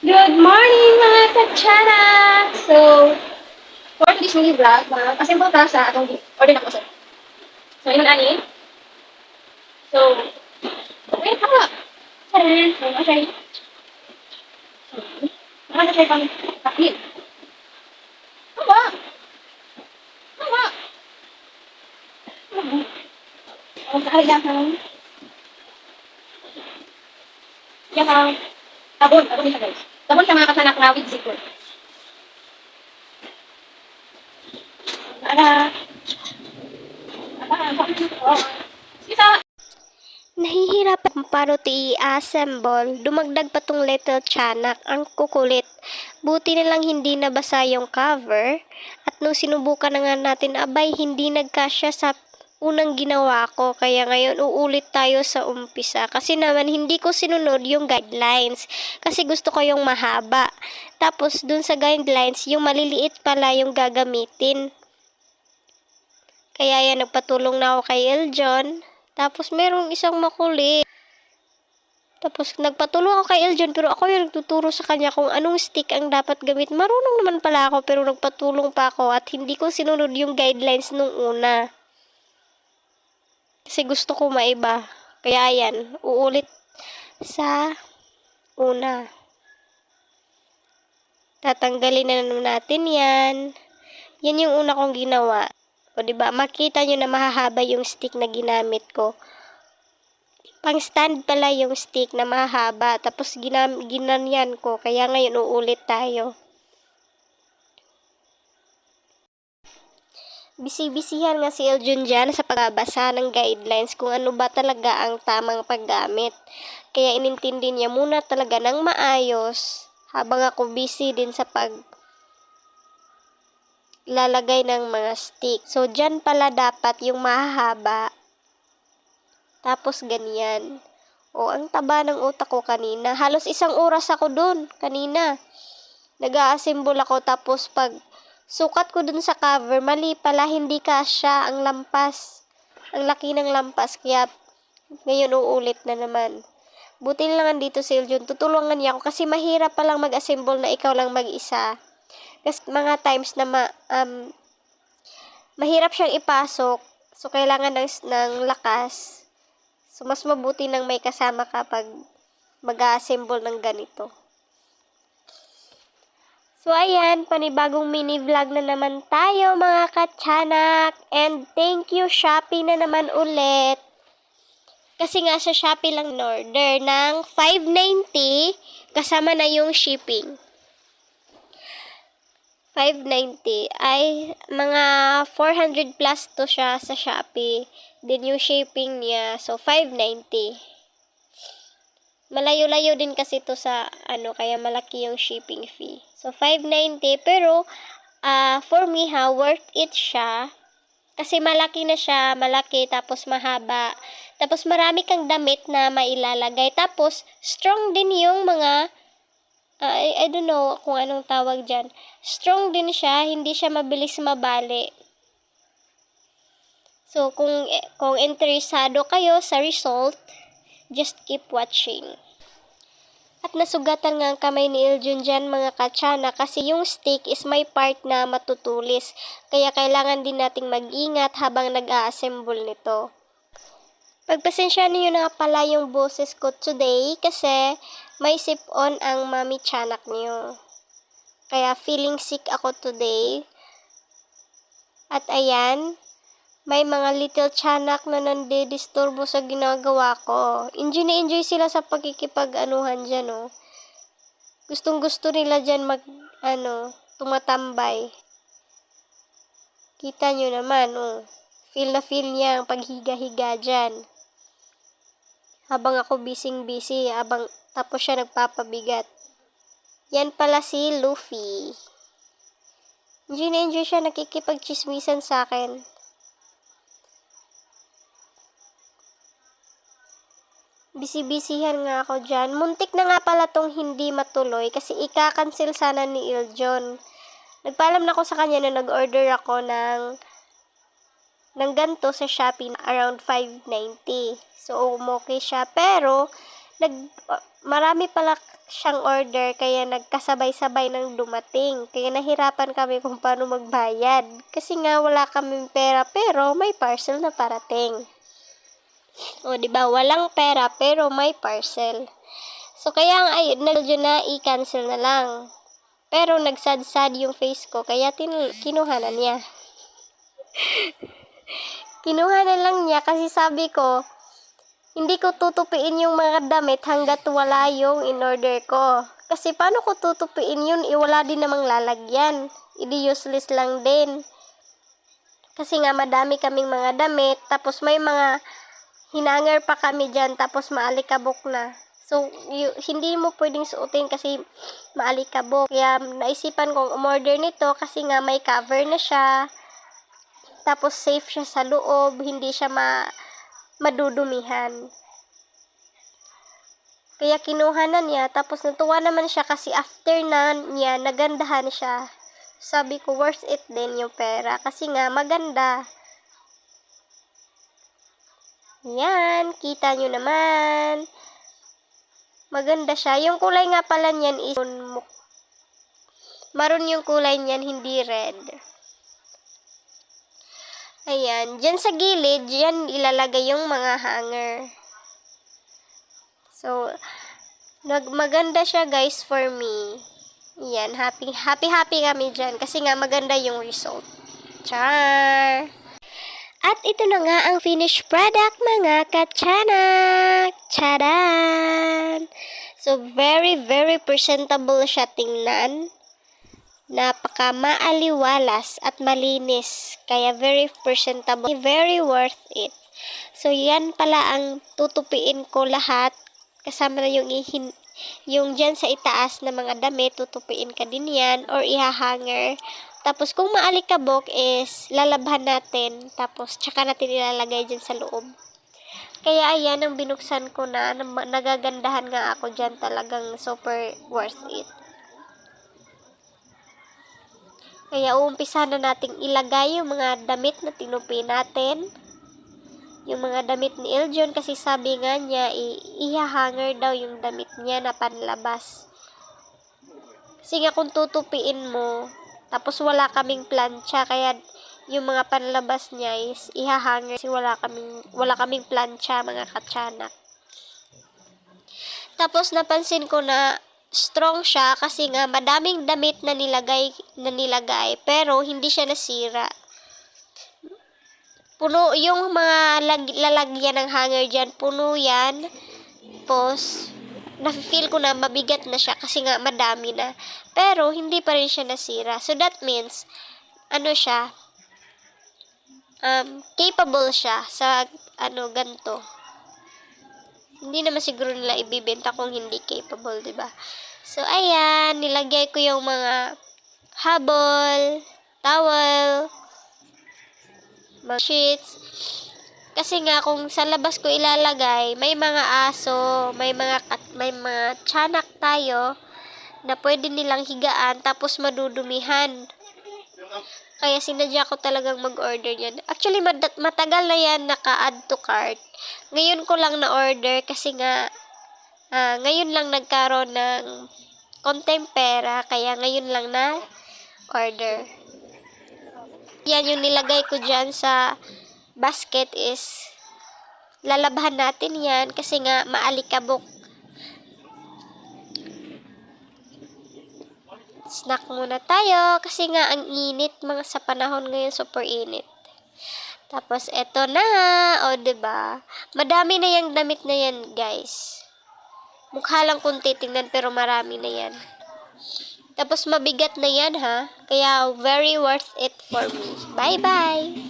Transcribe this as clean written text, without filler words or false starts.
Good morning mga katsara! So, for today's mini vlog, mag-assemble ta sa atong order na kusog. So, yun ani. So, okay, haka. Charan! So, okay. So, siya pang kapil. Haba! Haba! O, kahit yakang tabon siya guys. Tabon siya mga kasanak na with zipper. Para, Isa! Nahihirapan parot i-assemble, dumagdag pa tong little tiyanak, ang kukulit. Buti na lang hindi nabasa yung cover, at nung sinubukan na nga natin, abay hindi nagkasya sa unang ginawa ko, kaya ngayon uulit tayo sa umpisa. Kasi naman hindi ko sinunod yung guidelines, kasi gusto ko yung mahaba. Tapos dun sa guidelines, yung maliliit pala yung gagamitin. Kaya yan, nagpatulong na ako kay Eljon. Tapos merong isang makulit. Tapos nagpatulong ako kay Eljon, pero ako yung nagtuturo sa kanya kung anong stick ang dapat gamit. Marunong naman pala ako, pero nagpatulong pa ako at hindi ko sinunod yung guidelines nung una. Kasi gusto ko maiba. Kaya yan, uulit sa una. Tatanggalin na naman natin yan. Yan yung una kong ginawa. O diba, makita nyo na mahahaba yung stick na ginamit ko. Pang stand pala yung stick na mahaba. Tapos ginanyan ko. Kaya ngayon uulit tayo. Bisi-bisihan nga si Eljon dyan sa pagbabasa ng guidelines kung ano ba talaga ang tamang paggamit. Kaya inintindi niya muna talaga ng maayos habang ako busy din sa lalagay ng mga stick. So, dyan pala dapat yung mahahaba. Tapos, ganyan. O, ang taba ng utak ko kanina. Halos 1 oras ako dun kanina. Nag-a-assemble ako. Tapos, pag sukat ko dun sa cover, mali pala, hindi kasya ang lampas. Ang laki ng lampas. Kaya, ngayon uulit na naman. Buti na lang dito si Eljon. Tutulungan niya ako kasi mahirap palang mag-assemble na ikaw lang mag-isa. Kasi mga times na mahirap siyang ipasok. So, kailangan ng lakas. So, mas mabuti nang may kasama kapag mag-assemble ng ganito. So, ayan, panibagong mini vlog na naman tayo mga katsanak. And thank you Shopee na naman ulit. Kasi nga sa Shopee lang order ng 590 kasama na yung shipping. 590 ay mga 400 plus to siya sa Shopee. Then yung shipping niya, so 590. Malayo-layo din kasi to sa kaya malaki yung shipping fee. So 590 pero for me worth it siya. Kasi malaki na siya, malaki tapos mahaba. Tapos marami kang damit na mailalagay. Tapos strong din yung mga I don't know kung anong tawag dyan. Strong din siya, hindi siya mabilis mabali. So, kung interesado kayo sa result, just keep watching. At nasugatan nga ang kamay ni Eljon dyan mga katsana kasi yung stick is may part na matutulis. Kaya kailangan din nating mag-ingat habang nag-a-assemble nito. Pagpasensya niyo na pala yung boses ko today kasi may sip-on ang mami tiyanak niyo. Kaya feeling sick ako today. At ayan, may mga little tiyanak na nandidisturbo sa ginagawa ko. Enjoy na enjoy sila sa pagkikipag-anuhan dyan, oh. Gustong gusto nila dyan tumatambay. Kita nyo naman, oh. Feel na feel niya ang paghiga-higa dyan. Habang ako busy, tapos siya nagpapabigat. Yan pala si Luffy. Enjoy na enjoy siya, nakikipag-chismisan sa akin. Busy-busyhan nga ako dyan. Muntik na nga pala tong hindi matuloy kasi ika-cancel sana ni Eljon. Nagpaalam na ako sa kanya na nag-order ako ng ganito sa Shopee around 590. So, okay siya. Pero, marami pala siyang order, kaya nagkasabay-sabay nang dumating. Kaya nahirapan kami kung paano magbayad. Kasi nga wala kaming pera, pero may parcel na parating. O, di ba? Walang pera, pero may parcel. So, kaya nga, medyo na i-cancel na lang. Pero, nagsad-sad yung face ko, kaya kinuha na niya. Kinuha na lang niya kasi sabi ko, hindi ko tutupiin yung mga damit hanggat wala yung in-order ko. Kasi paano ko tutupiin yun? Wala din namang lalagyan. Hindi useless lang din. Kasi nga madami kaming mga damit, tapos may mga hinanger pa kami dyan, tapos maalikabok na. So, hindi mo pwedeng suotin kasi maalikabok. Kaya naisipan kong umorder nito kasi nga may cover na siya. Tapos safe siya sa loob, hindi siya madudumihan. Kaya kinuha na niya, tapos natuwa naman siya kasi after na niya, nagandahan siya. Sabi ko, worth it din yung pera kasi nga maganda. Yan, kita nyo naman. Maganda siya. Yung kulay nga pala niyan is maroon yung kulay niyan, hindi red. Ayan, dyan sa gilid, dyan ilalagay yung mga hanger. So, maganda siya guys for me. Yan, happy kami dyan kasi nga maganda yung result. Char! At ito na nga ang finished product mga katsanak! Charan! So, very presentable siya tingnan. Napaka maaliwalas at malinis. Kaya very presentable. Very worth it. So, yan pala ang tutupiin ko lahat. Kasama na yung dyan sa itaas na mga damit, tutupiin ka din yan or ihahanger. Tapos, kung maalikabok is lalabhan natin. Tapos, tsaka natin ilalagay dyan sa loob. Kaya, ayan, ang binuksan ko na. Nagagandahan nga ako dyan. Talagang super worth it. Kaya uumpisa na nating ilagay yung mga damit na tinupi natin. Yung mga damit ni Eljon kasi sabi nga niya, ihahanger daw yung damit niya na panlabas. Kasi nga kung tutupiin mo, tapos wala kaming plancha, kaya yung mga panlabas niya is ihahanger kasi wala kaming plancha mga katsanak. Tapos napansin ko na strong siya kasi nga madaming damit na nilagay pero hindi siya nasira. Puno yung mga lalagyan ng hanger dyan, puno yan. Tapos nafe-feel ko na mabigat na siya kasi nga madami na. Pero hindi pa rin siya nasira. So that means siya capable siya sa ganito. Hindi naman siguro nila ibibenta kung hindi capable, 'di ba? So ayan, nilagay ko yung mga habol, towel, mga sheets. Kasi nga kung sa labas ko ilalagay, may mga aso, may mga tiyanak tayo na pwede nilang higaan tapos madudumihan. Kaya sinadya ko talagang mag-order yan. Actually, matagal na yan naka-add to cart. Ngayon ko lang na-order kasi nga ngayon lang nagkaroon ng konting pera. Kaya ngayon lang na-order. Yan yung nilagay ko dyan sa basket is lalabhan natin yan kasi nga maalikabok. Snack muna tayo kasi nga ang init sa panahon ngayon, super init. Tapos eto na, o 'di ba? Madami na yung damit na yan, guys. Mukha lang kung titingnan pero marami na yan. Tapos mabigat na yan ha, kaya very worth it for me. Bye-bye.